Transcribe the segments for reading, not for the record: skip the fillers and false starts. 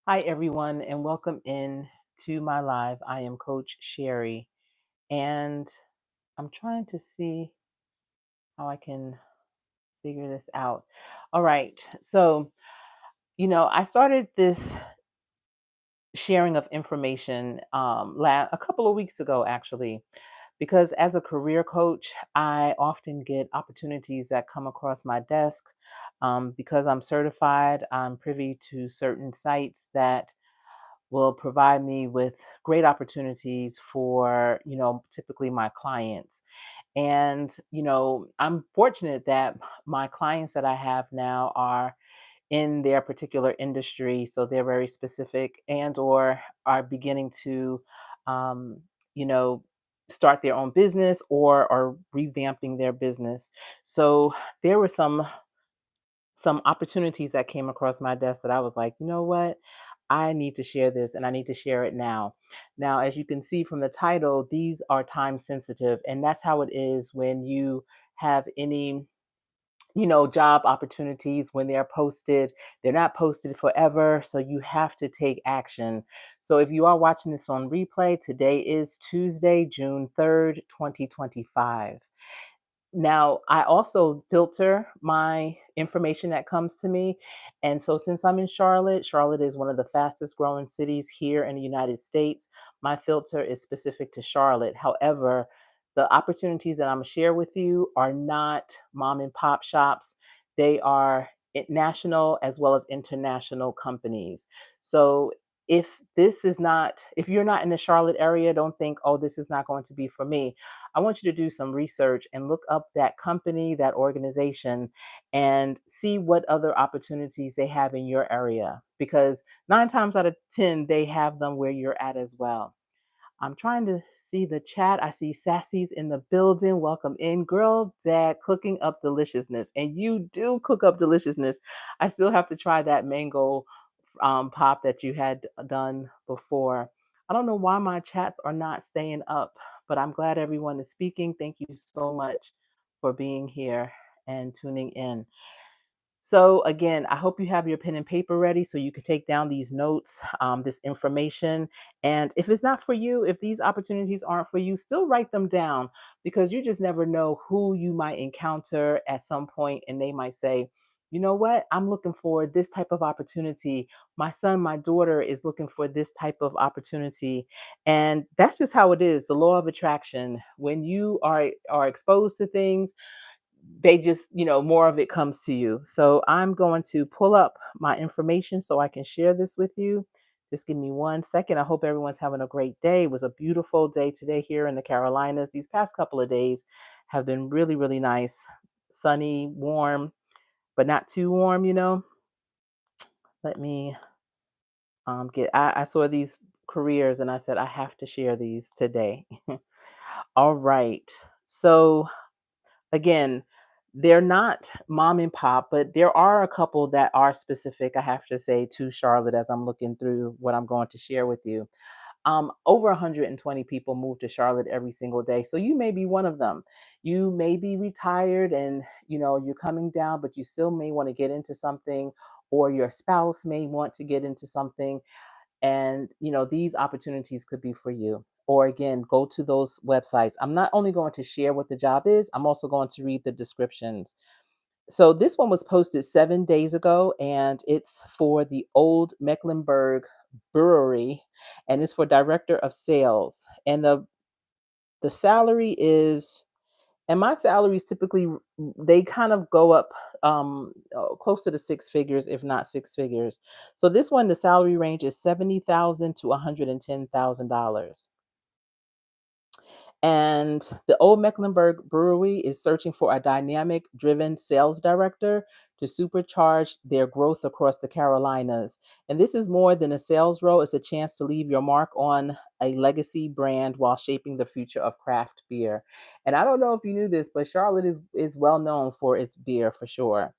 Hi, everyone, and welcome in to my live. I am Coach Sherri, and I'm trying to see how I can figure this out. All right. I started this sharing of information a couple of weeks ago, actually, because as a career coach, I often get opportunities that come across my desk. Because I'm certified, I'm privy to certain sites that will provide me with great opportunities for, typically my clients. And, I'm fortunate that my clients that I have now are in their particular industry, so they're very specific and or are beginning to um, you know start their own business or are revamping their business. So there were some opportunities that came across my desk that I was like, you know what? I need to share this and I need to share it now. Now, as you can see from the title, these are time sensitive. And that's how it is when you have any job opportunities when they're posted. They're not posted forever, so you have to take action. So if you are watching this on replay, today is Tuesday, June 3rd, 2025. Now, I also filter my information that comes to me. And so, since I'm in Charlotte, Charlotte is one of the fastest growing cities here in the United States. My filter is specific to Charlotte. However, the opportunities that I'm going to share with you are not mom and pop shops, they are national as well as international companies. So, if you're not in the Charlotte area, don't think, oh, this is not going to be for me. I want you to do some research and look up that company, that organization, and see what other opportunities they have in your area. Because 9 times out of 10, they have them where you're at as well. I'm trying to see the chat. I see Sassy's in the building. Welcome in, girl, dad, cooking up deliciousness. And you do cook up deliciousness. I still have to try that mango pop that you had done before. I don't know why my chats are not staying up, but I'm glad everyone is speaking. Thank you so much for being here and tuning in. So, again, I hope you have your pen and paper ready so you can take down these notes, this information. And if it's not for you, if these opportunities aren't for you, still write them down because you just never know who you might encounter at some point and they might say, you know what, I'm looking for this type of opportunity. My son, my daughter is looking for this type of opportunity. And that's just how it is, the law of attraction. When you are exposed to things, they just, more of it comes to you. So I'm going to pull up my information so I can share this with you. Just give me 1 second. I hope everyone's having a great day. It was a beautiful day today here in the Carolinas. These past couple of days have been really, really nice. Sunny, warm, but not too warm. Let me I saw these careers and I said, I have to share these today. All right. So again, they're not mom and pop, but there are a couple that are specific, I have to say, to Charlotte as I'm looking through what I'm going to share with you. Over 120 people move to Charlotte every single day. So you may be one of them. You may be retired and you're coming down, but you still may want to get into something, or your spouse may want to get into something. And these opportunities could be for you. Or again, go to those websites. I'm not only going to share what the job is, I'm also going to read the descriptions. So this one was posted 7 days ago, and it's for the Old Mecklenburg Brewery, and it's for director of sales. And the salary is, and my salaries typically, they kind of go up close to the six figures, if not six figures. So this one, the salary range is 70,000 to $110,000. And the Old Mecklenburg Brewery is searching for a dynamic, driven sales director to supercharge their growth across the Carolinas. And this is more than a sales role, it's a chance to leave your mark on a legacy brand while shaping the future of craft beer. And I don't know if you knew this, but Charlotte is well known for its beer for sure.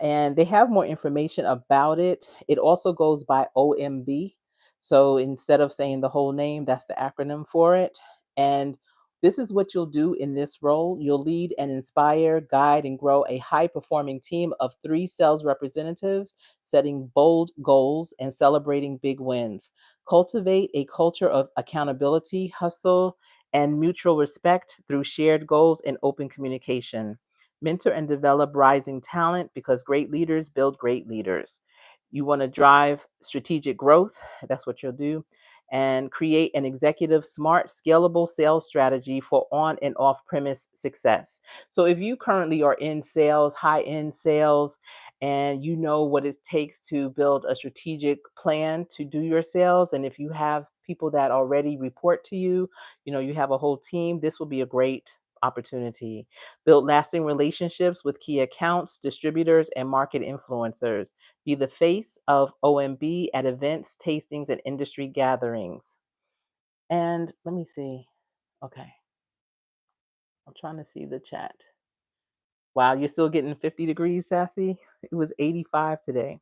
And they have more information about it. It also goes by OMB. So instead of saying the whole name, that's the acronym for it. And This is what you'll do in this role. You'll lead and inspire, guide, and grow a high performing team of three sales representatives, setting bold goals and celebrating big wins. Cultivate a culture of accountability, hustle, and mutual respect through shared goals and open communication. Mentor and develop rising talent because great leaders build great leaders. You want to drive strategic growth. That's what you'll do. And create an executive, smart, scalable sales strategy for on and off premise success. So, if you currently are in sales, high end sales, and you know what it takes to build a strategic plan to do your sales, and if you have people that already report to you, you have a whole team, this will be a great opportunity. Build lasting relationships with key accounts, distributors, and market influencers. Be the face of OMB at events, tastings, and industry gatherings. And let me see. Okay, I'm trying to see the chat. Wow, you're still getting 50 degrees, Sassy? It was 85 today.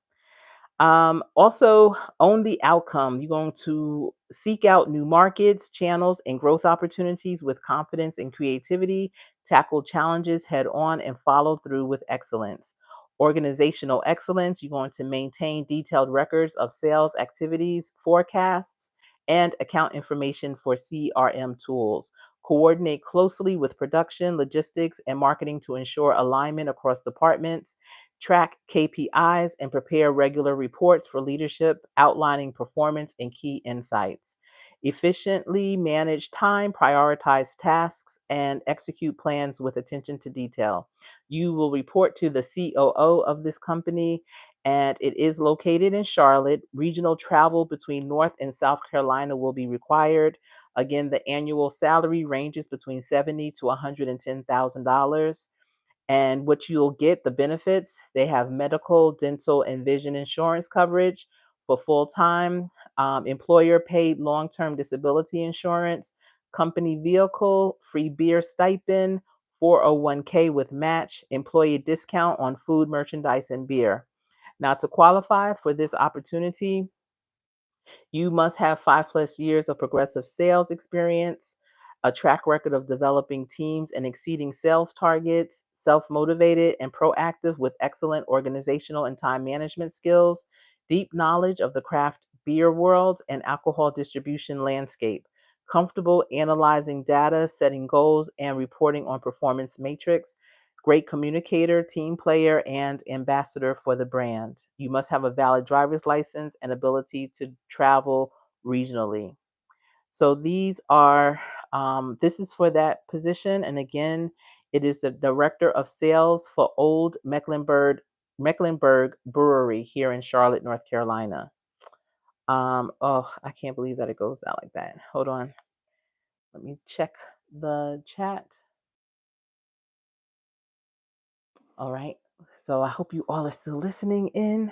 Also, own the outcome. You're going to seek out new markets, channels, and growth opportunities with confidence and creativity, tackle challenges head on, and follow through with excellence. Organizational excellence. You're going to maintain detailed records of sales activities, forecasts, and account information for CRM tools. Coordinate closely with production, logistics, and marketing to ensure alignment across departments. Track KPIs and prepare regular reports for leadership outlining performance and key insights. Efficiently manage time, prioritize tasks, and execute plans with attention to detail. You will report to the COO of this company, and it is located in Charlotte. Regional travel between North and South Carolina will be required. Again, the annual salary ranges between $70,000 to $110,000. And what you'll get, the benefits, they have medical, dental, and vision insurance coverage for full time, employer paid long term disability insurance, company vehicle, free beer stipend, 401k with match, employee discount on food, merchandise, and beer. Now, to qualify for this opportunity, you must have 5+ years of progressive sales experience, a track record of developing teams and exceeding sales targets, self motivated and proactive with excellent organizational and time management skills, deep knowledge of the craft beer world and alcohol distribution landscape, comfortable analyzing data, setting goals, and reporting on performance matrix. Great communicator, team player, and ambassador for the brand. You must have a valid driver's license and ability to travel regionally. So this is for that position. And again, it is the director of sales for Old Mecklenburg Brewery here in Charlotte, North Carolina. Oh, I can't believe that it goes down like that. Hold on. Let me check the chat. All right. So I hope you all are still listening in.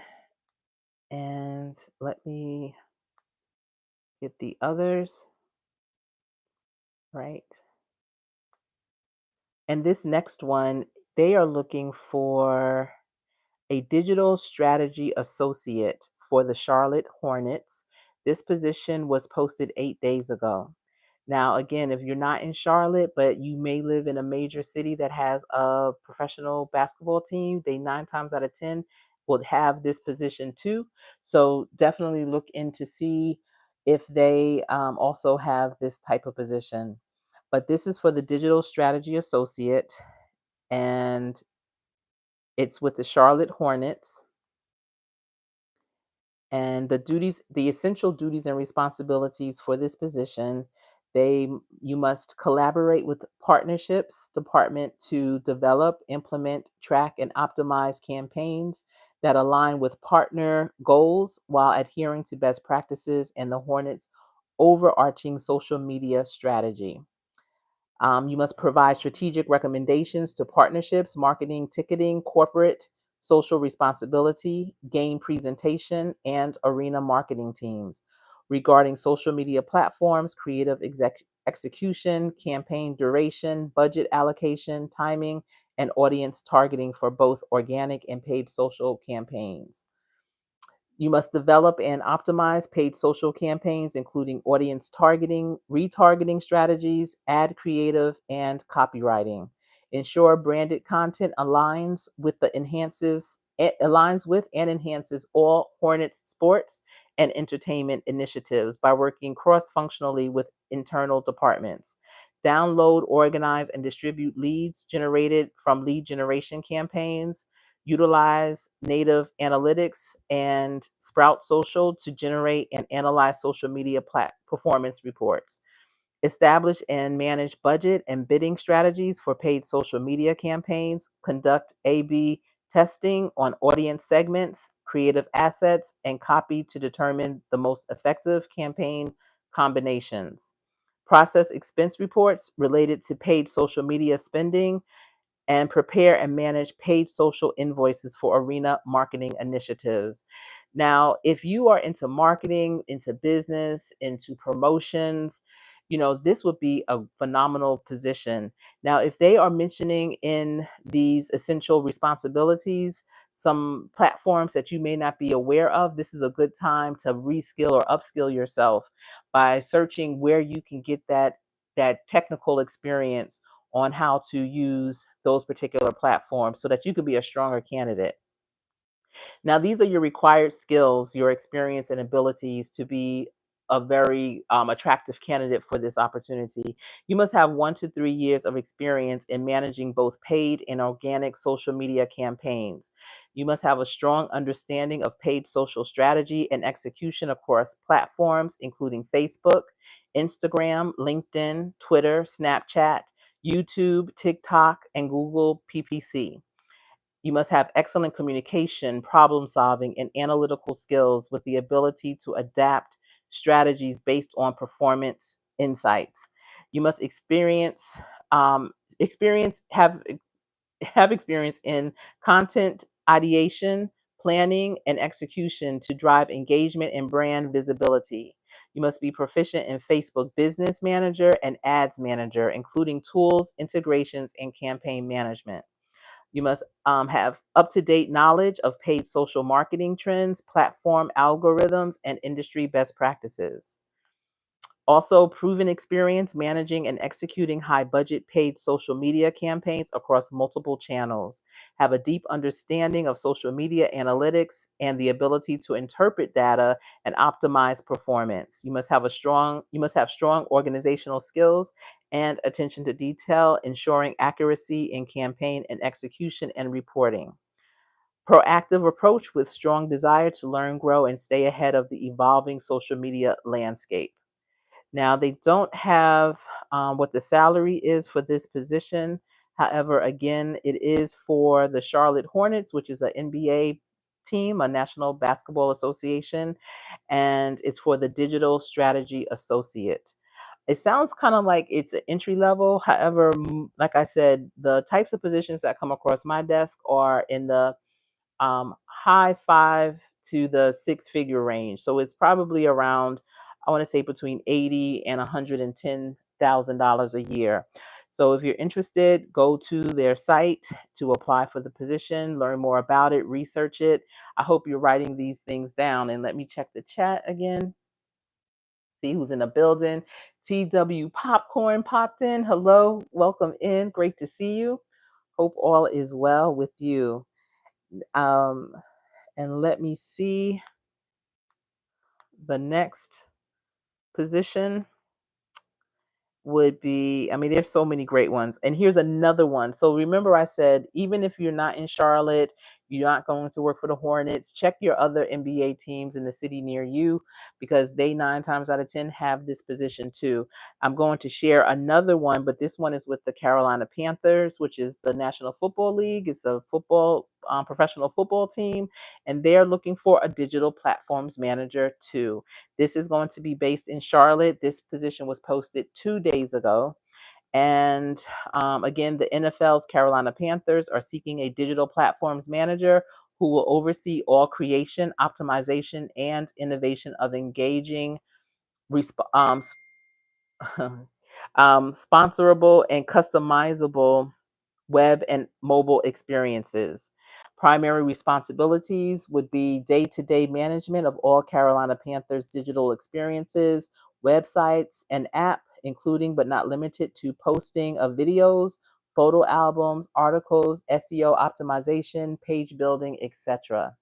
And let me get the others, right? And this next one, they are looking for a digital strategy associate for the Charlotte Hornets. This position was posted 8 days ago. Now, again, if you're not in Charlotte, but you may live in a major city that has a professional basketball team, they 9 times out of 10 will have this position too. So definitely look in to see if they also have this type of position. But this is for the digital strategy associate, and it's with the Charlotte Hornets. And the essential duties and responsibilities for this position, you must collaborate with partnerships department to develop, implement, track, and optimize campaigns that align with partner goals while adhering to best practices and the Hornets overarching social media strategy. You must provide strategic recommendations to partnerships, marketing, ticketing, corporate, social responsibility, game presentation, and arena marketing teams regarding social media platforms, creative execution, campaign duration, budget allocation, timing, and audience targeting for both organic and paid social campaigns. You must develop and optimize paid social campaigns, including audience targeting, retargeting strategies, ad creative, and copywriting. Ensure branded content aligns with and enhances all Hornets sports and entertainment initiatives by working cross-functionally with internal departments. Download, organize, and distribute leads generated from lead generation campaigns. Utilize native analytics and Sprout Social to generate and analyze social media performance reports. Establish and manage budget and bidding strategies for paid social media campaigns. Conduct A B testing on audience segments, creative assets, and copy to determine the most effective campaign combinations. Process expense reports related to paid social media spending and prepare and manage paid social invoices for arena marketing initiatives. Now, if you are into marketing, into business, into promotions, this would be a phenomenal position. Now, if they are mentioning in these essential responsibilities some platforms that you may not be aware of, this is a good time to reskill or upskill yourself by searching where you can get that technical experience on how to use those particular platforms so that you could be a stronger candidate. Now, these are your required skills, your experience and abilities to be a very attractive candidate for this opportunity. You must have 1 to 3 years of experience in managing both paid and organic social media campaigns. You must have a strong understanding of paid social strategy and execution across platforms, including Facebook, Instagram, LinkedIn, Twitter, Snapchat, YouTube, TikTok, and Google PPC. You must have excellent communication, problem solving, and analytical skills with the ability to adapt strategies based on performance insights. You must experience have experience in content ideation, planning, and execution to drive engagement and brand visibility. You must be proficient in Facebook Business Manager and Ads Manager, including tools, integrations, and campaign management. You must have up to date knowledge of paid social marketing trends, platform algorithms, and industry best practices. Also, proven experience managing and executing high budget paid social media campaigns across multiple channels. Have a deep understanding of social media analytics and the ability to interpret data and optimize performance. You must have strong organizational skills and attention to detail, ensuring accuracy in campaign and execution and reporting. Proactive approach with strong desire to learn, grow, and stay ahead of the evolving social media landscape. Now, they don't have what the salary is for this position. However, again, it is for the Charlotte Hornets, which is an NBA team, a National Basketball Association, and it's for the Digital Strategy Associate. It sounds kind of like it's an entry level. However, like I said, the types of positions that come across my desk are in the high five to the six-figure range. So it's probably around, I want to say between 80 and $110,000 a year. So if you're interested, go to their site to apply for the position, learn more about it, research it. I hope you're writing these things down. And let me check the chat again. See who's in the building. TW Popcorn popped in. Hello, welcome in. Great to see you. Hope all is well with you. Um, and let me see the next position would be, I mean, there's so many great ones. And here's another one. So remember, I said, even if you're not in Charlotte, you're not going to work for the Hornets, check your other NBA teams in the city near you because they 9 times out of 10 have this position too. I'm going to share another one, but this one is with the Carolina Panthers, which is the National Football League. It's a professional football team, and they're looking for a digital platforms manager too. This is going to be based in Charlotte. This position was posted 2 days ago. And again, the NFL's Carolina Panthers are seeking a digital platforms manager who will oversee all creation, optimization, and innovation of engaging, sponsorable, and customizable web and mobile experiences. Primary responsibilities would be day-to-day management of all Carolina Panthers digital experiences, websites, and app, including but not limited to posting of videos, photo albums, articles, SEO optimization, page building, etc.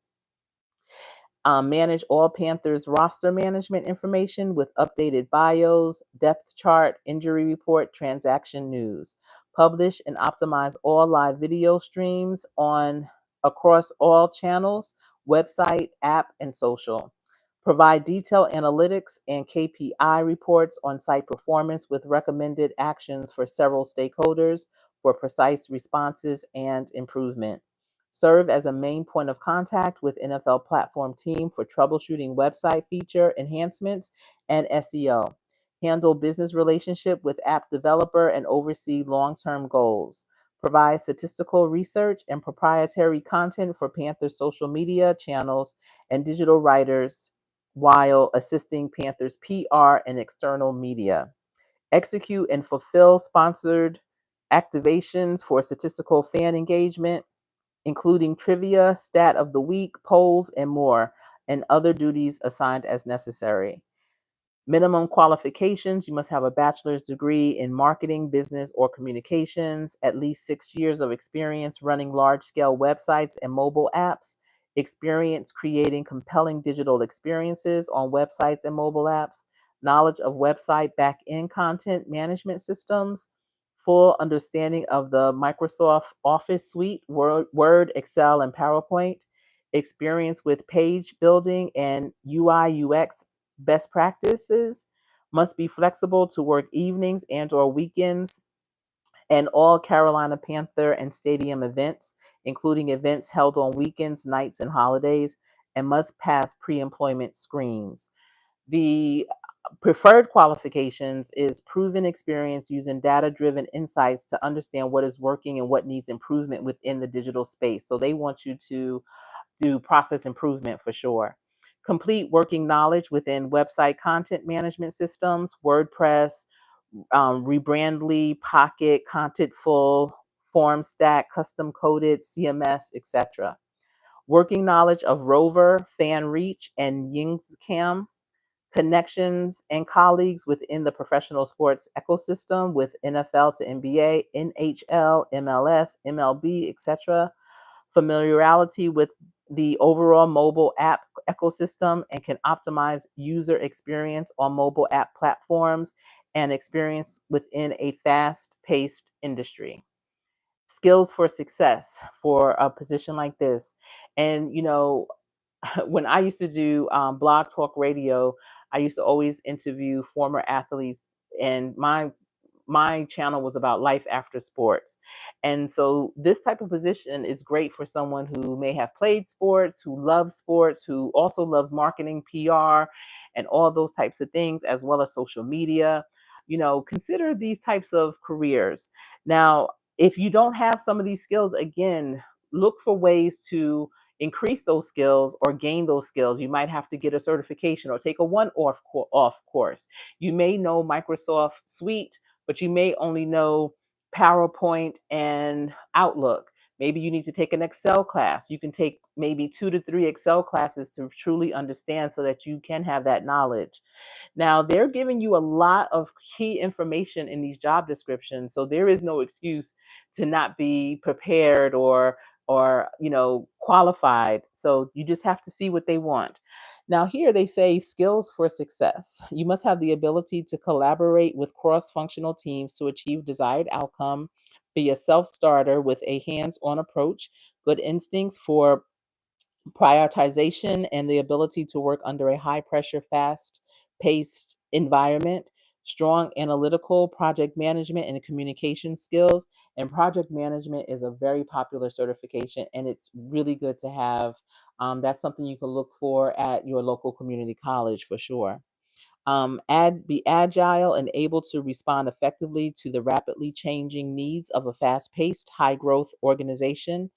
Manage all Panthers roster management information with updated bios, depth chart, injury report, transaction news. Publish and optimize all live video streams on across all channels, website, app, and social. Provide detailed analytics and KPI reports on site performance with recommended actions for several stakeholders for precise responses and improvement. Serve as a main point of contact with NFL platform team for troubleshooting website feature enhancements and SEO. Handle business relationship with app developer and oversee long-term goals. Provide statistical research and proprietary content for Panthers social media channels and digital writers while assisting Panthers PR and external media. Execute and fulfill sponsored activations for statistical fan engagement, including trivia, stat of the week, polls, and more, and other duties assigned as necessary. Minimum qualifications: you must have a bachelor's degree in marketing, business, or communications, at least 6 years of experience running large scale websites and mobile apps, experience creating compelling digital experiences on websites and mobile apps, knowledge of website back end content management systems, full understanding of the Microsoft Office suite, Word, Excel, and PowerPoint, experience with page building and UI UX best practices, must be flexible to work evenings and or weekends and all Carolina Panther and stadium events, including events held on weekends, nights, and holidays, and must pass pre-employment screens. The preferred qualifications is proven experience using data-driven insights to understand what is working and what needs improvement within the digital space. So they want you to do process improvement for sure. Complete working knowledge within website content management systems, WordPress, Rebrandly, Pocket, Contentful, FormStack, custom coded, CMS, etc. Working knowledge of Rover, FanReach, and Yingscam. Connections and colleagues within the professional sports ecosystem with NFL to NBA, NHL, MLS, MLB, etc. Familiarity with the overall mobile app ecosystem and can optimize user experience on mobile app platforms and experience within a fast-paced industry. Skills for success for a position like this. And, when I used to do blog talk radio, I used to always interview former athletes, and my channel was about life after sports. And so this type of position is great for someone who may have played sports, who also loves marketing, PR, and all those types of things, as well as social media. Consider these types of careers. Now, if you don't have some of these skills, again, look for ways to increase those skills or gain those skills. You might have to get a certification or take a one-off course. You may know Microsoft Suite, but you may only know PowerPoint and Outlook. Maybe you need to take an Excel class. You can take maybe 2 to 3 Excel classes to truly understand so that you can have that knowledge. Now, they're giving you a lot of key information in these job descriptions, so there is no excuse to not be prepared or qualified. So you just have to see what they want. Now, here they say skills for success. You must have the ability to collaborate with cross-functional teams to achieve desired outcome, be a self-starter with a hands-on approach, good instincts for prioritization, and the ability to work under a high pressure, fast paced environment, strong analytical project management and communication skills. And project management is a very popular certification, and it's really good to have. That's something you can look for at your local community college for sure. Be agile and able to respond effectively to the rapidly changing needs of a fast paced, high growth organization,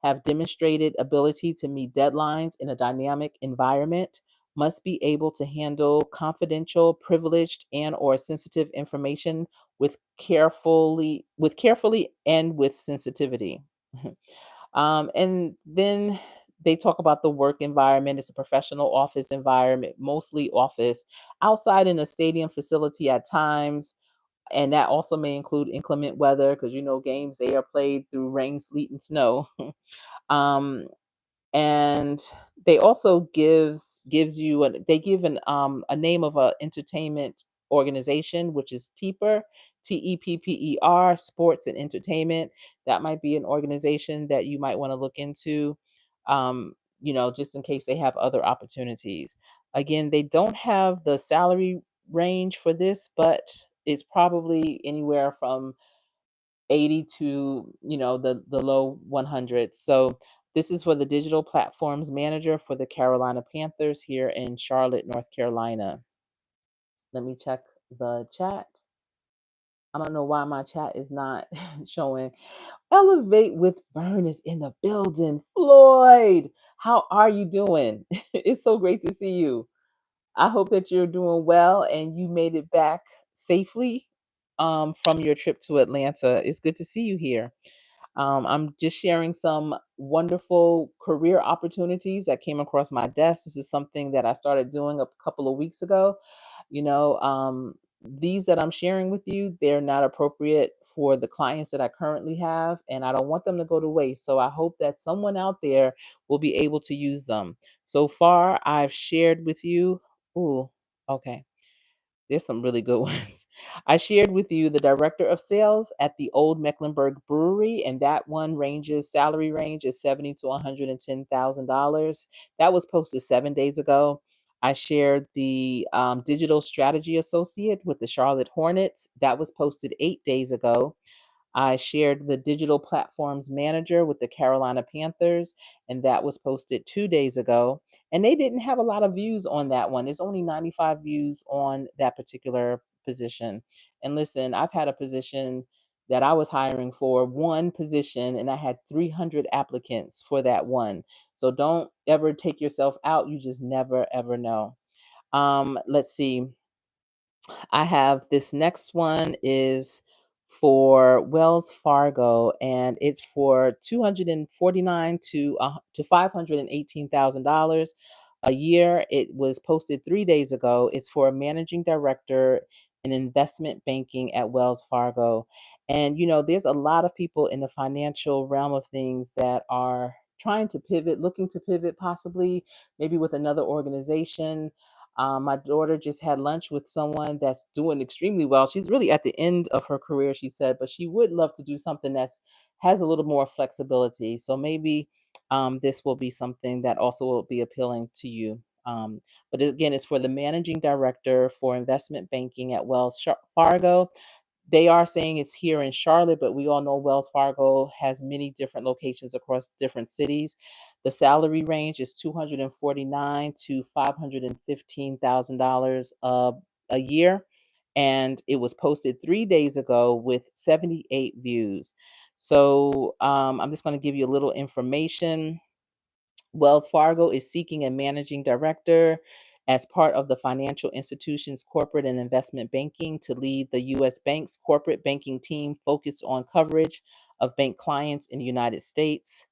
have demonstrated ability to meet deadlines in a dynamic environment, must be able to handle confidential, privileged, and or sensitive information with carefully and with sensitivity. And then they talk about the work environment. It's a professional office environment, mostly office, outside in a stadium facility at times. And that also may include inclement weather because games they are played through rain, sleet, and snow. um, and they also gives you they give a name of a entertainment organization, which is TEPR, TEPPER, sports and entertainment. That might be an organization that you might want to look into, just in case they have other opportunities. Again, they don't have the salary range for this, but it's probably anywhere from 80 to, the low 100s. So this is for the digital platforms manager for the Carolina Panthers here in Charlotte, North Carolina. Let me check the chat. I don't know why my chat is not showing. Elevate with Vern is in the building. Floyd, how are you doing? It's so great to see you. I hope that you're doing well and you made it back safely from your trip to Atlanta. It's good to see you here. I'm just sharing some wonderful career opportunities that came across my desk. This is something that I started doing a couple of weeks ago. These that I'm sharing with you, they're not appropriate for the clients that I currently have, and I don't want them to go to waste. So I hope that someone out there will be able to use them. So far, I've shared with you. Ooh, okay. There's some really good ones. I shared with you the director of sales at the Old Mecklenburg Brewery, and that one salary range is 70 to $110,000. That was posted 7 days ago. I shared the digital strategy associate with the Charlotte Hornets. That was posted 8 days ago. I shared the digital platforms manager with the Carolina Panthers, and that was posted 2 days ago. And they didn't have a lot of views on that one. There's only 95 views on that particular position. And listen, I've had a position that I was hiring for one position, and I had 300 applicants for that one. So don't ever take yourself out. You just never, ever know. Let's see. I have this next one is for Wells Fargo, and it's for 249 to $518,000 a year. It was posted 3 days ago. It's for a managing director in investment banking at Wells Fargo. And there's a lot of people in the financial realm of things that are trying to pivot, looking to pivot, possibly maybe with another organization. My daughter just had lunch with someone that's doing extremely well. She's really at the end of her career, she said, but she would love to do something that's has a little more flexibility. So maybe this will be something that also will be appealing to you. But again, it's for the managing director for investment banking at Fargo. They are saying it's here in Charlotte, but we all know Wells Fargo has many different locations across different cities. The salary range is 249 to $515,000 a year, and it was posted 3 days ago with 78 views. So I'm just going to give you a little information. Wells Fargo is seeking a managing director as part of the financial institution's corporate and investment banking to lead the U.S. Bank's corporate banking team focused on coverage of bank clients in the United States.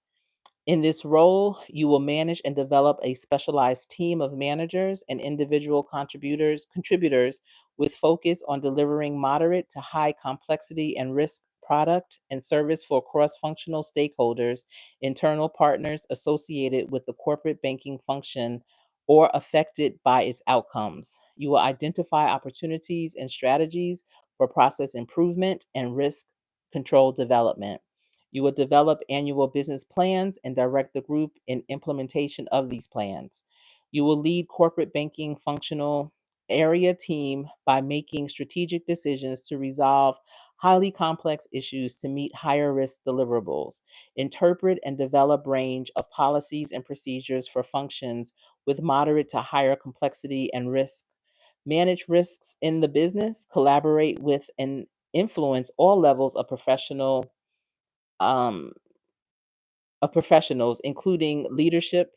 In this role, you will manage and develop a specialized team of managers and individual contributors with focus on delivering moderate to high complexity and risk product and service for cross-functional stakeholders, internal partners associated with the corporate banking function or affected by its outcomes. You will identify opportunities and strategies for process improvement and risk control development. You will develop annual business plans and direct the group in implementation of these plans. You will lead corporate banking functional area team by making strategic decisions to resolve highly complex issues to meet higher risk deliverables. Interpret and develop range of policies and procedures for functions with moderate to higher complexity and risk. Manage risks in the business, collaborate with and influence all levels um, of professionals, including leadership,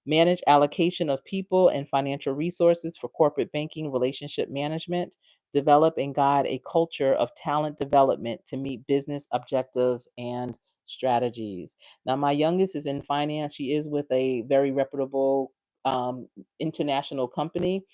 manage allocation of people and financial resources for corporate banking, relationship management, develop and guide a culture of talent development to meet business objectives and strategies. Now, my youngest is in finance. She is with a very reputable um, international company,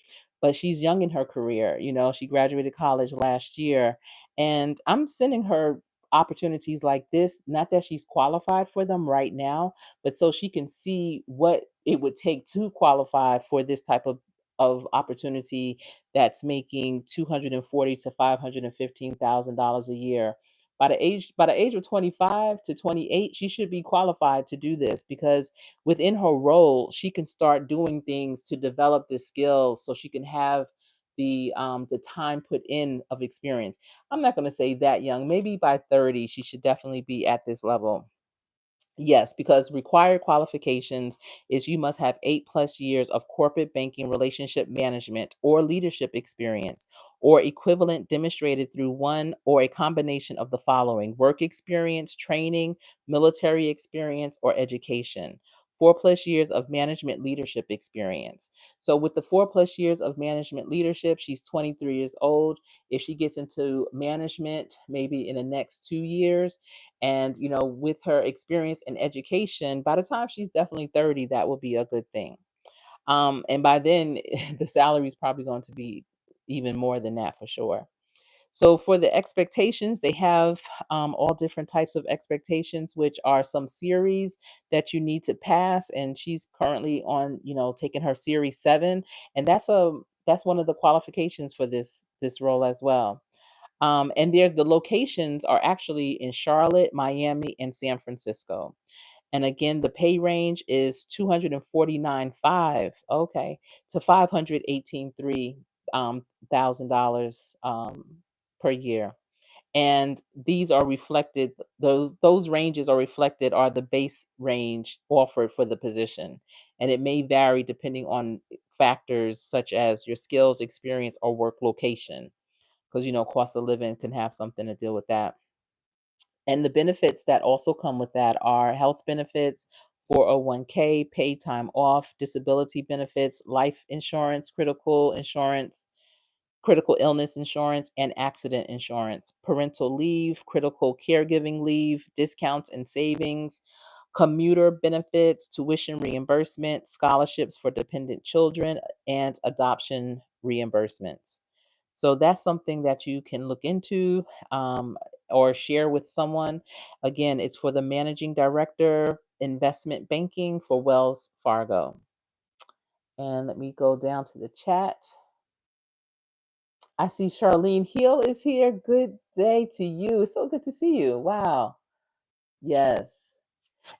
but she's young in her career. You know, she graduated college last year, and I'm sending her opportunities like this, not that she's qualified for them right now, but so she can see what it would take to qualify for this type of opportunity that's making 240 to $515,000 a year. By the age of 25 to 28, she should be qualified to do this because within her role, she can start doing things to develop the skills so she can have the time put in of experience. I'm not going to say that young. Maybe by 30, she should definitely be at this level. Yes, because required qualifications is you must have 8+ years of corporate banking relationship management or leadership experience, or equivalent demonstrated through one or a combination of the following: work experience, training, military experience, or education. 4+ years of management leadership experience. So, with the 4+ years of management leadership, she's 23 years old. If she gets into management, maybe in the next 2 years, and, with her experience and education, by the time she's definitely 30, that will be a good thing. And by then, the salary is probably going to be even more than that for sure. So for the expectations, they have all different types of expectations, which are some series that you need to pass. And she's currently on, taking her series 7, and that's one of the qualifications for this role as well. And the locations are actually in Charlotte, Miami, and San Francisco. And again, the pay range is 249.5, okay, to 518.3 thousand dollars per year. And these are reflected, those ranges are reflected, are the base range offered for the position. And it may vary depending on factors such as your skills, experience, or work location, because cost of living can have something to deal with that. And the benefits that also come with that are health benefits, 401k, paid time off, disability benefits, life insurance, critical illness insurance, and accident insurance, parental leave, critical caregiving leave, discounts and savings, commuter benefits, tuition reimbursement, scholarships for dependent children, and adoption reimbursements. So that's something that you can look into, or share with someone. Again, it's for the managing director, investment banking for Wells Fargo. And let me go down to the chat. I see Charlene Hill is here. Good day to you. It's so good to see you. Wow. Yes.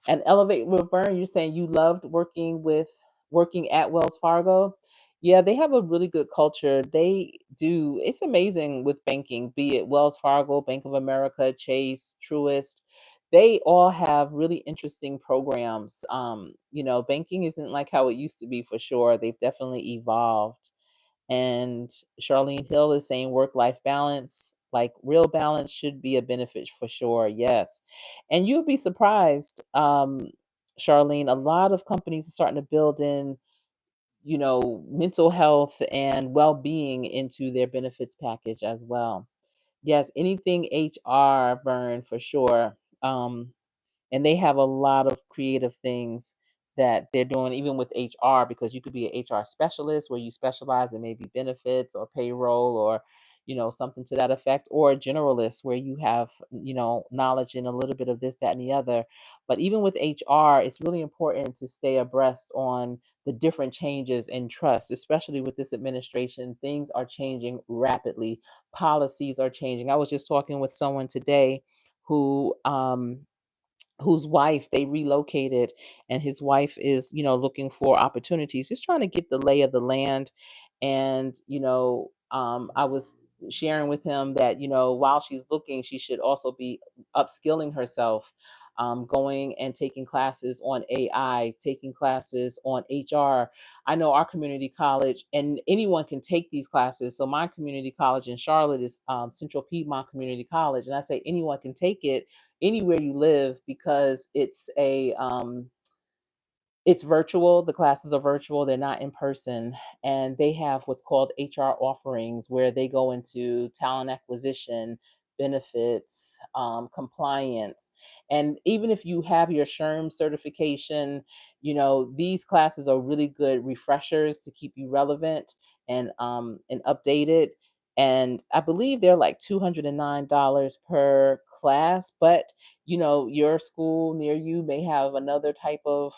And Elevate with Burn, you're saying you loved working at Wells Fargo. Yeah, they have a really good culture. They do. It's amazing with banking, be it Wells Fargo, Bank of America, Chase, Truist. They all have really interesting programs. Banking isn't like how it used to be for sure. They've definitely evolved. And Charlene Hill is saying work-life balance, like real balance, should be a benefit for sure. Yes. And you'll be surprised, Charlene, a lot of companies are starting to build in, mental health and well-being into their benefits package as well. Yes, anything HR burn for sure. And they have a lot of creative things that they're doing, even with HR, because you could be an HR specialist where you specialize in maybe benefits or payroll, or something to that effect, or a generalist where you have knowledge in a little bit of this, that, and the other. But even with HR, it's really important to stay abreast on the different changes in trust, especially with this administration. Things are changing rapidly, policies are changing. I was just talking with someone today who whose wife, they relocated, and his wife is looking for opportunities, just trying to get the lay of the land. And I was sharing with him that while she's looking, she should also be upskilling herself, going and taking classes on AI, taking classes on HR. I know our community college, and anyone can take these classes. So my community college in Charlotte is Central Piedmont Community College, and I say anyone can take it anywhere you live, because it's virtual. The classes are virtual, they're not in person. And they have what's called HR offerings, where they go into talent acquisition, benefits, compliance. And even if you have your SHRM certification, these classes are really good refreshers to keep you relevant and updated. And I believe they're like $209 per class, but your school near you may have another type of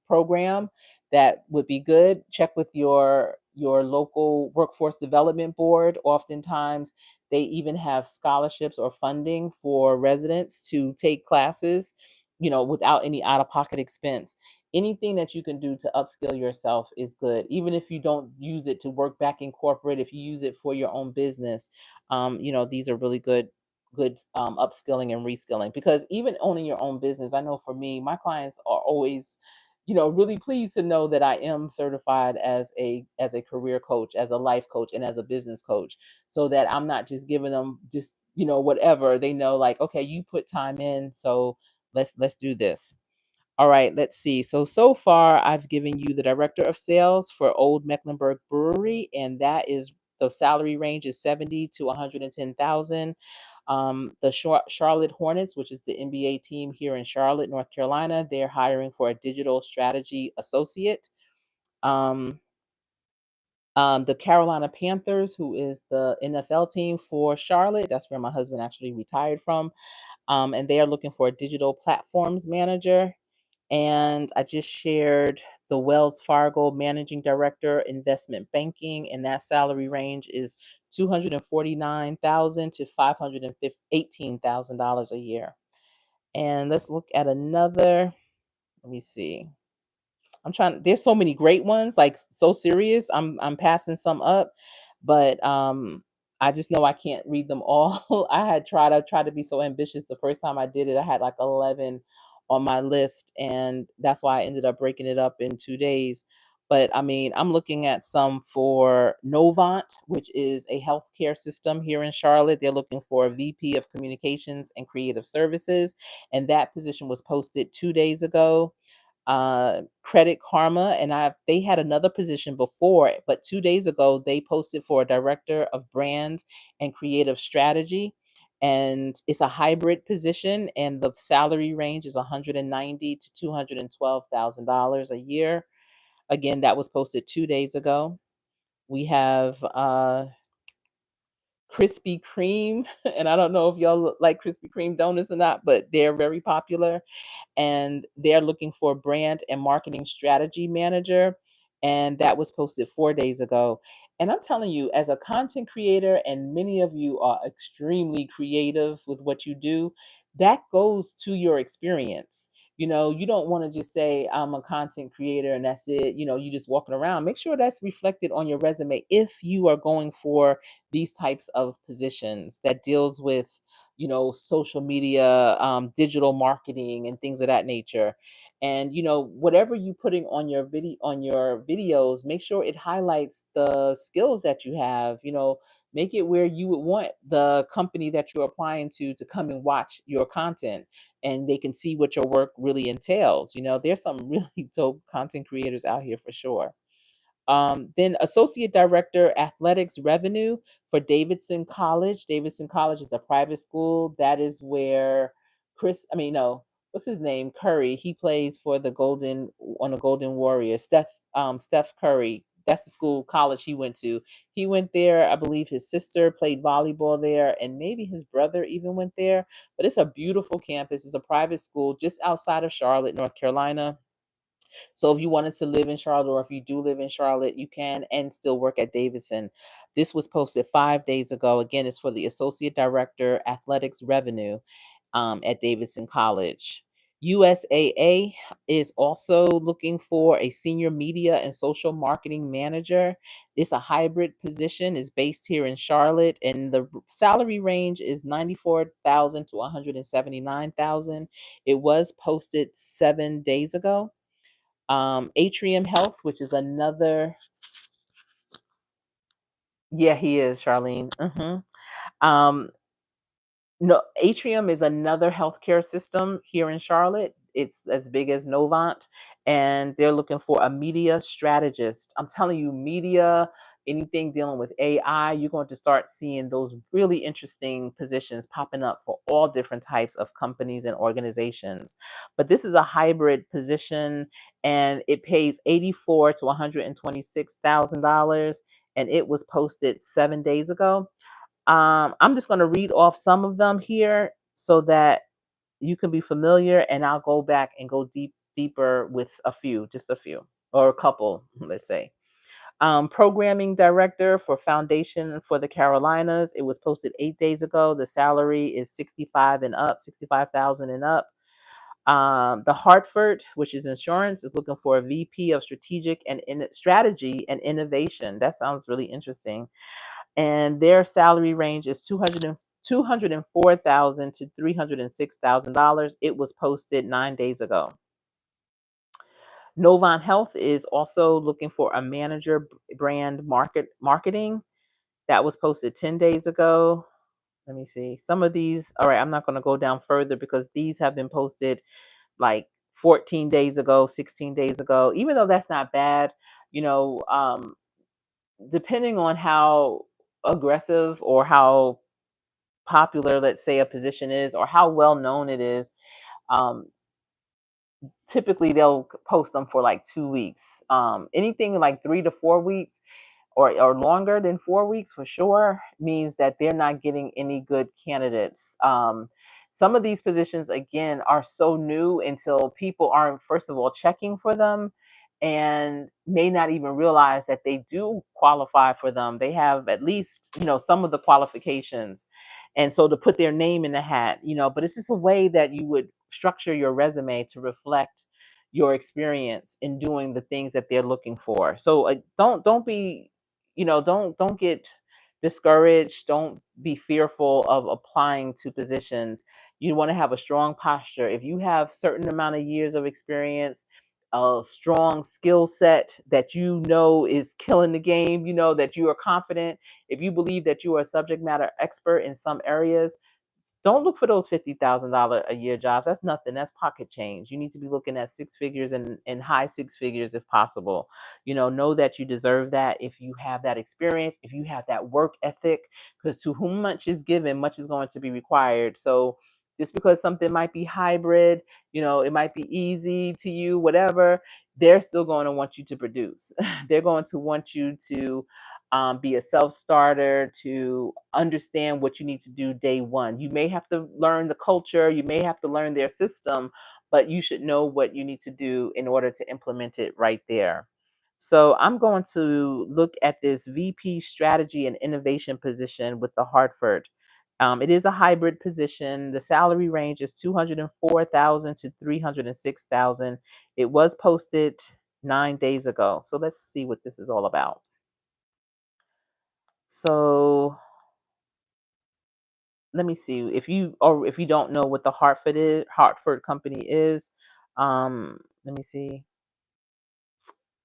program that would be good. Check with your local workforce development board. Oftentimes they even have scholarships or funding for residents to take classes, without any out of pocket expense. Anything that you can do to upskill yourself is good, even if you don't use it to work back in corporate. If you use it for your own business, these are really good upskilling and reskilling. Because even owning your own business, I know for me, my clients are always really pleased to know that I am certified as a career coach, as a life coach, and as a business coach, so that I'm not just giving them just whatever. They know, like, okay, you put time in, so let's do this. All right, let's see. So far, I've given you the director of sales for Old Mecklenburg Brewery, and that is the salary range is 70 to 110,000. The Charlotte Hornets, which is the NBA team here in Charlotte, North Carolina, they're hiring for a digital strategy associate. Um, the Carolina Panthers, who is the NFL team for Charlotte, that's where my husband actually retired from, and they are looking for a digital platforms manager. And I just shared the Wells Fargo Managing Director, Investment Banking, and that salary range is 249,000 to $518,000 a year. And let's look at another. Let me see. There's so many great ones, like, so serious. I'm passing some up, but I just know I can't read them all. I tried to be so ambitious. The first time I did it, I had like 11 on my list, and that's why I ended up breaking it up in 2 days. But I mean, I'm looking at some for Novant, which is a healthcare system here in Charlotte. They're looking for a VP of Communications and Creative Services, and that position was posted 2 days ago. Credit Karma, and they had another position before, but 2 days ago they posted for a director of brand and creative strategy, and it's a hybrid position, and the salary range is 190 to $212,000 a year. Again, that was posted 2 days ago. We have Krispy Kreme, and I don't know if y'all like Krispy Kreme donuts or not, but they're very popular, and they're looking for a brand and marketing strategy manager, and that was posted 4 days ago. And I'm telling you, as a content creator, and many of you are extremely creative with what you do, that goes to your experience. You don't want to just say I'm a content creator and that's it. You just walking around. Make sure that's reflected on your resume if you are going for these types of positions that deals with social media, digital marketing, and things of that nature. And whatever you putting on your videos, make sure it highlights the skills that you have. Make it where you would want the company that you're applying to come and watch your content, and they can see what your work really entails. There's some really dope content creators out here for sure. Then Associate Director, Athletics Revenue for Davidson College. Davidson College is a private school. That is where no, what's his name? Curry. He plays for the Golden Warriors. Steph Curry. That's the school college he went to. He went there. I believe his sister played volleyball there, and maybe his brother even went there. But it's a beautiful campus. It's a private school just outside of Charlotte, North Carolina. So if you wanted to live in Charlotte, or if you do live in Charlotte, you can and still work at Davidson. This was posted 5 days ago. Again, it's for the Associate Director, Athletics Revenue, at Davidson College. USAA is also looking for a senior media and social marketing manager. It's a hybrid position. It's based here in Charlotte, and the salary range is 94,000 to 179,000. It was posted 7 days ago. Atrium Health, which is another. Yeah, he is, Charlene. Um, no, Atrium is another healthcare system here in Charlotte. It's as big as Novant, and they're looking for a media strategist. I'm telling you, media. anything dealing with AI, you're going to start seeing those really interesting positions popping up for all different types of companies and organizations. But this is a hybrid position, and it pays 84 to $126,000, and it was posted 7 days ago. I'm just going to read off some of them here so that you can be familiar, and I'll go back and go deeper with a few, just a few, or a couple, let's say. Programming director for Foundation for the Carolinas. It was posted 8 days ago. The salary is 65 and up, 65,000 and up. The Hartford, which is insurance, is looking for a VP of strategy and innovation. That sounds really interesting. And their salary range is 204,000 to $306,000. It was posted 9 days ago. Novant Health is also looking for a manager brand marketing. That was posted 10 days ago. Let me see. Some of these, all right, I'm not going to go down further because these have been posted like 14 days ago, 16 days ago. Even though that's not bad, you know, depending on how aggressive or how popular, let's say, a position is, or how well known it is, um, typically they'll post them for like 2 weeks. Anything like 3 to 4 weeks or longer than 4 weeks for sure means that they're not getting any good candidates. Some of these positions, again, are so new until people aren't, first of all, checking for them and may not even realize that they do qualify for them. They have at least, some of the qualifications. And so to put their name in the hat, but it's just a way that you would structure your resume to reflect your experience in doing the things that they're looking for. So don't be, don't get discouraged. Don't be fearful of applying to positions. You want to have a strong posture. If you have certain amount of years of experience, a strong skill set that is killing the game, that you are confident, if you believe that you are a subject matter expert in some areas, don't look for those $50,000 a year jobs. That's nothing. That's pocket change. You need to be looking at six figures and high six figures if possible. Know that you deserve that if you have that experience, if you have that work ethic, because to whom much is given, much is going to be required. So just because something might be hybrid, it might be easy to you, whatever, they're still going to want you to produce. They're going to want you to be a self starter, to understand what you need to do day one. You may have to learn the culture, you may have to learn their system, but you should know what you need to do in order to implement it right there. So I'm going to look at this VP strategy and innovation position with the Hartford. It is a hybrid position. The salary range is 204,000 to 306,000. It was posted 9 days ago. So let's see what this is all about. So let me see if you don't know what the Hartford company is. Let me see.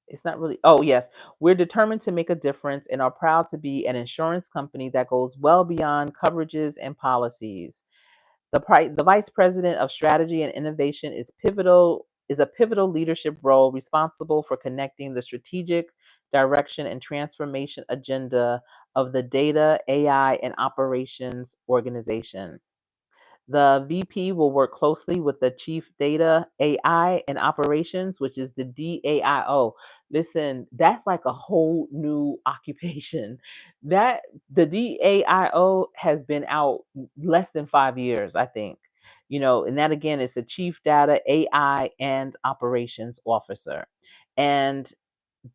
It's not really. Oh, yes. We're determined to make a difference and are proud to be an insurance company that goes well beyond coverages and policies. The vice president of strategy and innovation is a pivotal leadership role responsible for connecting the strategic direction and transformation agenda of the data, AI, and operations organization. The VP will work closely with the Chief Data, AI, and Operations, which is the DAIO. Listen, that's like a whole new occupation. That the DAIO has been out less than 5 years, I think. And that again is the Chief Data, AI, and Operations Officer. And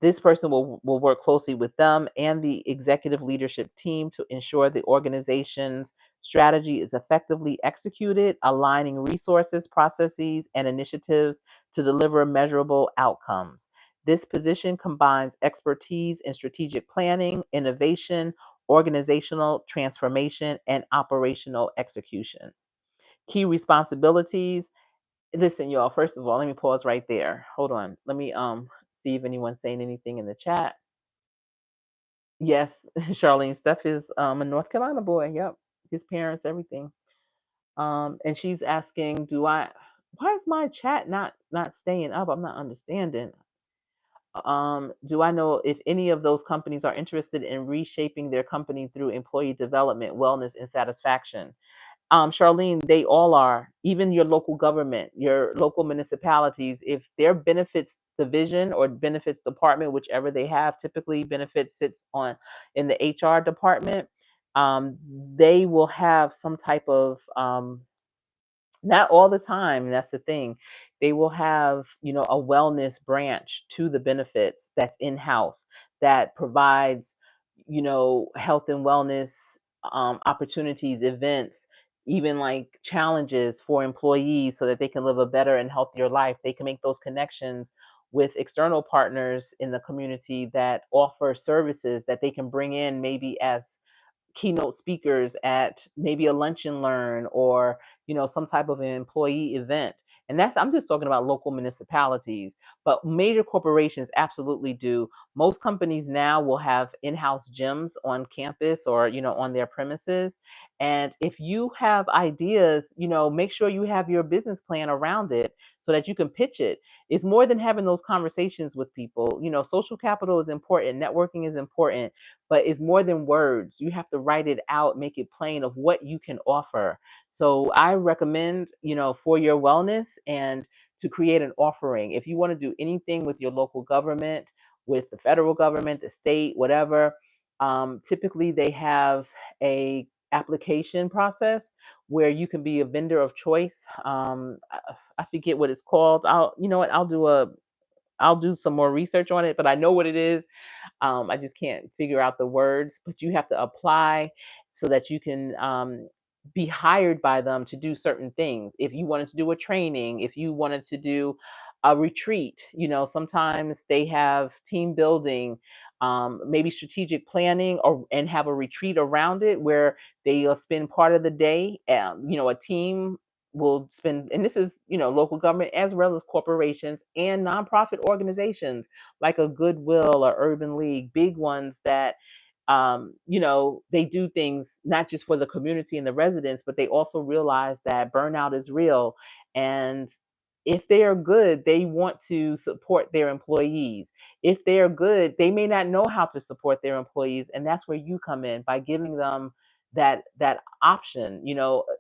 this person will work closely with them and the executive leadership team to ensure the organization's strategy is effectively executed, aligning resources, processes, and initiatives to deliver measurable outcomes. This position combines expertise in strategic planning, innovation, organizational transformation, and operational execution. Key responsibilities. Listen, y'all, first of all, let me pause right there. Hold on. Let me see if anyone's saying anything in the chat. Yes, Charlene, Steph is a North Carolina boy. Yep. His parents, everything. And she's asking, why is my chat not staying up? I'm not understanding. Do I know if any of those companies are interested in reshaping their company through employee development, wellness, and satisfaction? Charlene, they all are, even your local government, your local municipalities, if their benefits division or benefits department, whichever they have, typically benefits sits on in the HR department, they will have some type of not all the time, that's the thing. They will have, a wellness branch to the benefits that's in-house that provides, health and wellness opportunities, events, even like challenges for employees so that they can live a better and healthier life. They can make those connections with external partners in the community that offer services that they can bring in maybe as keynote speakers at maybe a lunch and learn or some type of an employee event. And that's, I'm just talking about local municipalities, but major corporations absolutely do. Most companies now will have in-house gyms on campus or on their premises. And if you have ideas, make sure you have your business plan around it so that you can pitch it. It's more than having those conversations with people. Social capital is important, networking is important, but it's more than words. You have to write it out, make it plain of what you can offer. So I recommend, for your wellness and to create an offering. If you want to do anything with your local government, with the federal government, the state, whatever, typically they have a application process where you can be a vendor of choice. I forget what it's called. You know what, I'll do some more research on it, but I know what it is. I just can't figure out the words, but you have to apply so that you can be hired by them to do certain things. If you wanted to do a training, if you wanted to do a retreat, sometimes they have team building, maybe strategic planning, or and have a retreat around it where they'll spend part of the day. A team will spend, and this is local government as well as corporations and nonprofit organizations like a Goodwill or Urban League, big ones that they do things not just for the community and the residents, but they also realize that burnout is real. And if they are good, they want to support their employees. If they are good, they may not know how to support their employees. And that's where you come in by giving them that option.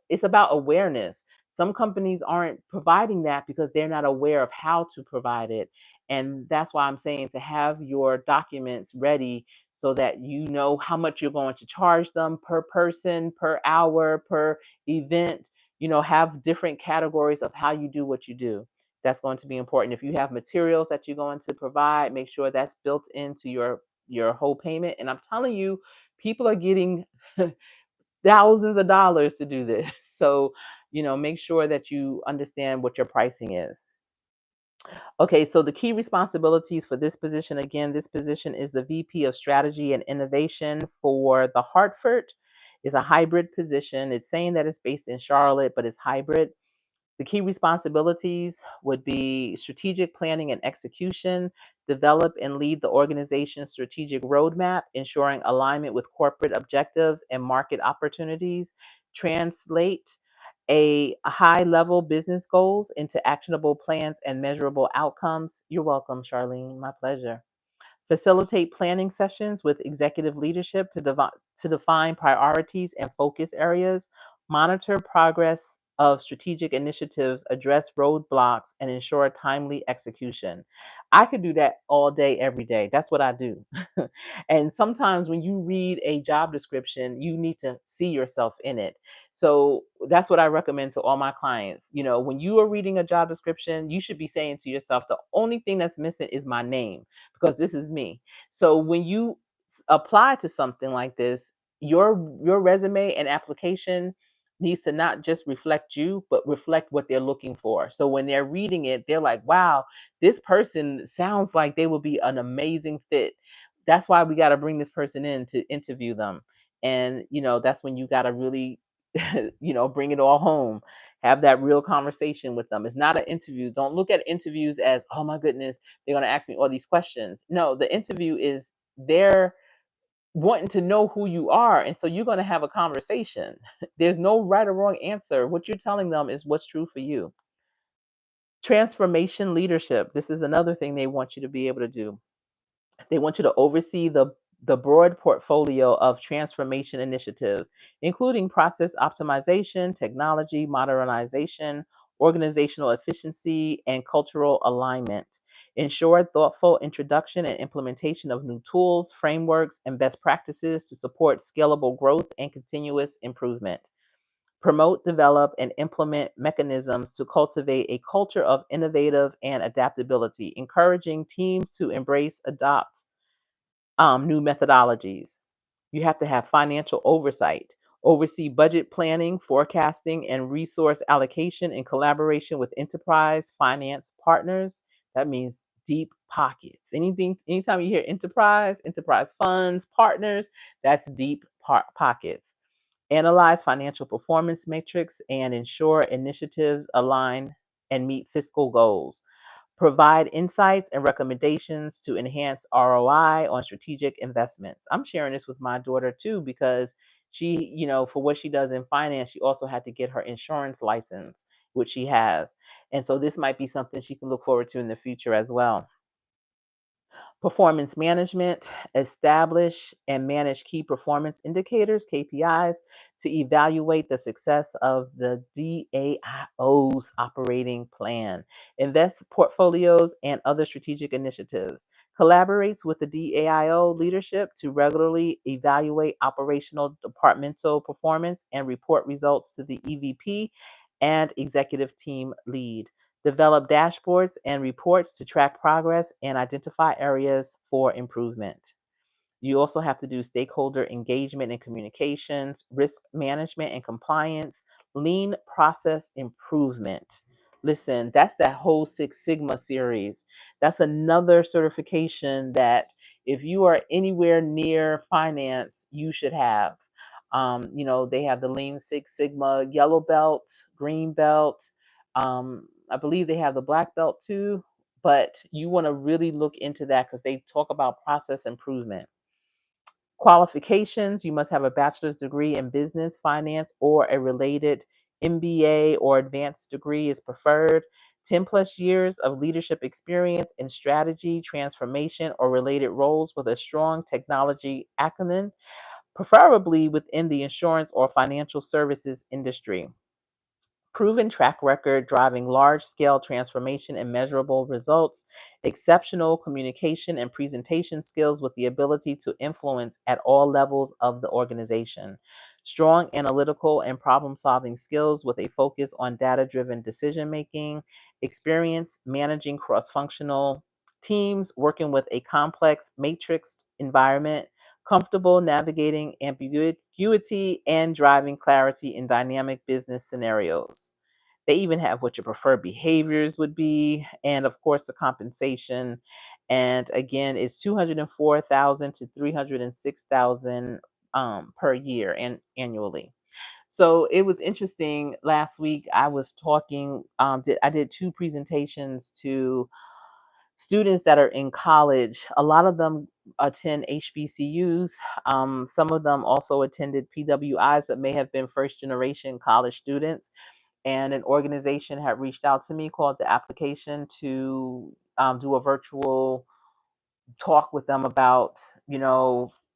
It's about awareness. Some companies aren't providing that because they're not aware of how to provide it. And that's why I'm saying to have your documents ready so that you know how much you're going to charge them per person, per hour, per event. Have different categories of how you do what you do. That's going to be important. If you have materials that you're going to provide, make sure that's built into your whole payment. And I'm telling you, people are getting thousands of dollars to do this. So, make sure that you understand what your pricing is. Okay, so the key responsibilities for this position, again, this position is the VP of Strategy and Innovation for the Hartford. Is a hybrid position. It's saying that it's based in Charlotte, but it's hybrid. The key responsibilities would be strategic planning and execution, develop and lead the organization's strategic roadmap, ensuring alignment with corporate objectives and market opportunities, translate a high level business goals into actionable plans and measurable outcomes. You're welcome, Charlene. My pleasure. Facilitate planning sessions with executive leadership to define priorities and focus areas, monitor progress of strategic initiatives, address roadblocks, and ensure timely execution. I could do that all day, every day. That's what I do. And sometimes when you read a job description, you need to see yourself in it. So that's what I recommend to all my clients. When you are reading a job description, you should be saying to yourself, the only thing that's missing is my name because this is me. So when you apply to something like this, your resume and application needs to not just reflect you, but reflect what they're looking for. So when they're reading it, they're like, wow, this person sounds like they will be an amazing fit. That's why we got to bring this person in to interview them. And, that's when you got to really, bring it all home. Have that real conversation with them. It's not an interview. Don't look at interviews as, oh my goodness, they're going to ask me all these questions. No, the interview is they're wanting to know who you are. And so you're going to have a conversation. There's no right or wrong answer. What you're telling them is what's true for you. Transformation leadership. This is another thing they want you to be able to do. They want you to oversee the broad portfolio of transformation initiatives, including process optimization, technology modernization, organizational efficiency, and cultural alignment. Ensure thoughtful introduction and implementation of new tools, frameworks, and best practices to support scalable growth and continuous improvement. Promote, develop, and implement mechanisms to cultivate a culture of innovative and adaptability, encouraging teams to embrace, adopt new methodologies. You have to have financial oversight, oversee budget planning, forecasting, and resource allocation in collaboration with enterprise finance partners. That means deep pockets. Anytime you hear enterprise funds, partners, that's deep pockets. Analyze financial performance metrics and ensure initiatives align and meet fiscal goals. Provide insights and recommendations to enhance ROI on strategic investments. I'm sharing this with my daughter too because she, for what she does in finance, she also had to get her insurance license, which she has. And so this might be something she can look forward to in the future as well. Performance management, establish and manage key performance indicators, KPIs, to evaluate the success of the DAIO's operating plan. Invest portfolios and other strategic initiatives. Collaborates with the DAIO leadership to regularly evaluate operational departmental performance and report results to the EVP and executive team lead. Develop dashboards and reports to track progress and identify areas for improvement. You also have to do stakeholder engagement and communications, risk management and compliance, lean process improvement. Listen, that's that whole Six Sigma series. That's another certification that if you are anywhere near finance, you should have. They have the Lean Six Sigma yellow belt, green belt. I believe they have the black belt too, but you want to really look into that because they talk about process improvement. Qualifications, you must have a bachelor's degree in business, finance, or a related MBA or advanced degree is preferred. 10 plus years of leadership experience in strategy, transformation, or related roles with a strong technology acumen, preferably within the insurance or financial services industry. Proven track record driving large scale transformation and measurable results, exceptional communication and presentation skills with the ability to influence at all levels of the organization, strong analytical and problem solving skills with a focus on data driven decision making, experience managing cross functional teams, working with a complex matrixed environment, comfortable navigating ambiguity and driving clarity in dynamic business scenarios. They even have what your preferred behaviors would be, and of course, the compensation. And again, it's 204,000 to 306,000 per year and annually. So it was interesting. Last week, I was talking. I did two presentations to students that are in college. A lot of them attend HBCUs. Some of them also attended PWIs, but may have been first generation college students. And an organization had reached out to me called the application to do a virtual talk with them about,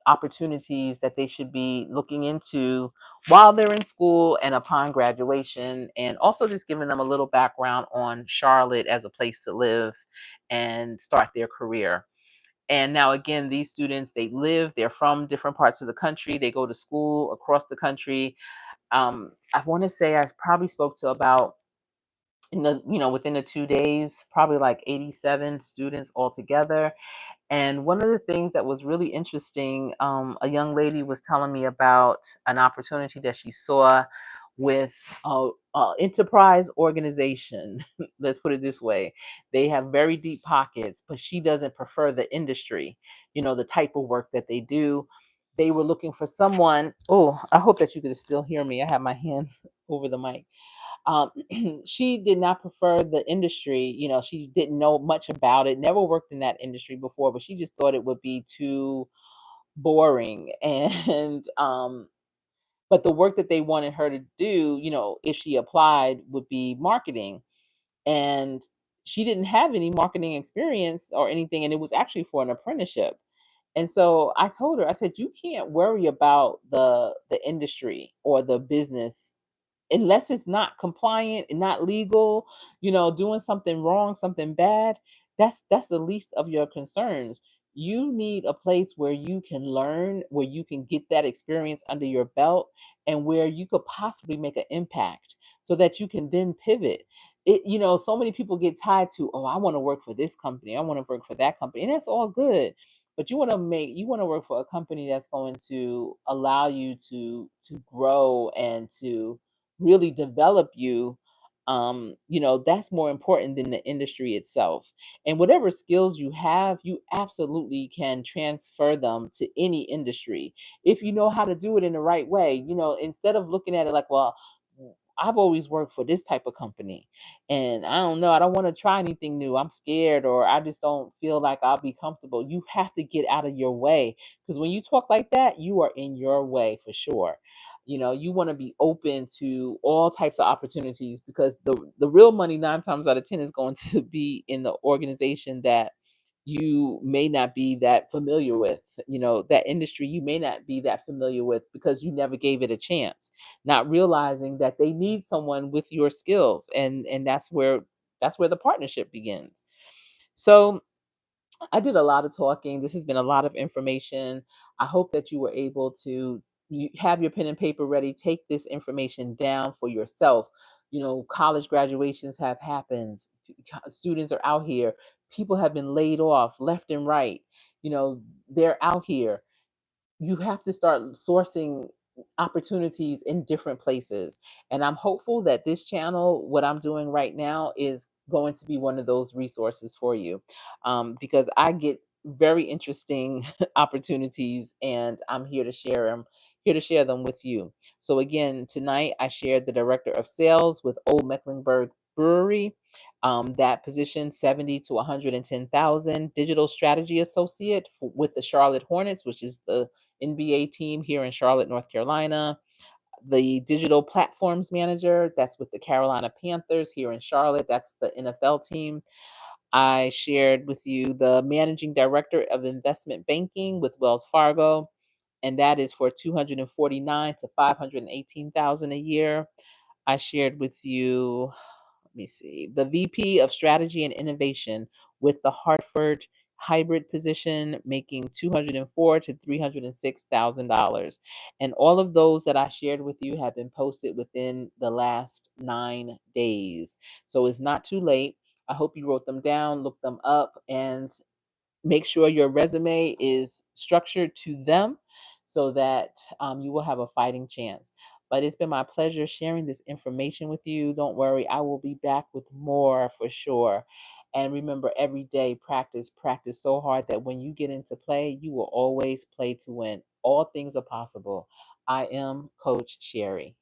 opportunities that they should be looking into while they're in school and upon graduation, and also just giving them a little background on Charlotte as a place to live and start their career. And now, again, these students, they're from different parts of the country. They go to school across the country. I want to say I probably spoke to about within the 2 days, probably like 87 students altogether. And one of the things that was really interesting, a young lady was telling me about an opportunity that she saw with a enterprise organization. Let's put it this way: they have very deep pockets, but she doesn't prefer the industry. The type of work that they do. They were looking for someone. Oh, I hope that you could still hear me. I have my hands over the mic. um, she did not prefer the industry. She didn't know much about it, never worked in that industry before, but she just thought it would be too boring. And but the work that they wanted her to do, if she applied, would be marketing. And she didn't have any marketing experience or anything, and it was actually for an apprenticeship. And so I told her, I said, you can't worry about the industry or the business unless it's not compliant and not legal, doing something wrong, something bad. That's the least of your concerns. You need a place where you can learn, where you can get that experience under your belt, and where you could possibly make an impact so that you can then pivot. So many people get tied to, oh, I want to work for this company, I want to work for that company, and that's all good. But you want to work for a company that's going to allow you to grow and to really develop you. That's more important than the industry itself. And whatever skills you have, you absolutely can transfer them to any industry if you know how to do it in the right way. Instead of looking at it like, well, I've always worked for this type of company, and I don't know, I don't want to try anything new, I'm scared, or I just don't feel like I'll be comfortable. You have to get out of your way, because when you talk like that, you are in your way for sure. You want to be open to all types of opportunities, because the real money 9 times out of 10 is going to be in the organization that you may not be that familiar with. That industry you may not be that familiar with because you never gave it a chance, not realizing that they need someone with your skills, and that's where the partnership begins. So I did a lot of talking. This has been a lot of information. I hope that you were able to have your pen and paper ready. Take this information down for yourself. College graduations have happened. Students are out here. People have been laid off left and right. They're out here. You have to start sourcing opportunities in different places. And I'm hopeful that this channel, what I'm doing right now, is going to be one of those resources for you, because I get very interesting opportunities, and I'm here to share them with you. So again, tonight I shared the director of sales with Old Mecklenburg Brewery. That position 70 to 110,000. Digital strategy associate with the Charlotte Hornets, which is the NBA team here in Charlotte, North Carolina. The digital platforms manager, that's with the Carolina Panthers here in Charlotte. That's the NFL team. I shared with you the managing director of investment banking with Wells Fargo, and that is for 249 to 518,000 a year. I shared with you, let me see, the VP of Strategy and Innovation with the Hartford hybrid position, making 204 to $306,000. And all of those that I shared with you have been posted within the last 9 days. So it's not too late. I hope you wrote them down, looked them up, and make sure your resume is structured to them so that you will have a fighting chance. But it's been my pleasure sharing this information with you. Don't worry, I will be back with more for sure. And remember, every day, practice, practice so hard that when you get into play, you will always play to win. All things are possible. I am Coach Sherri.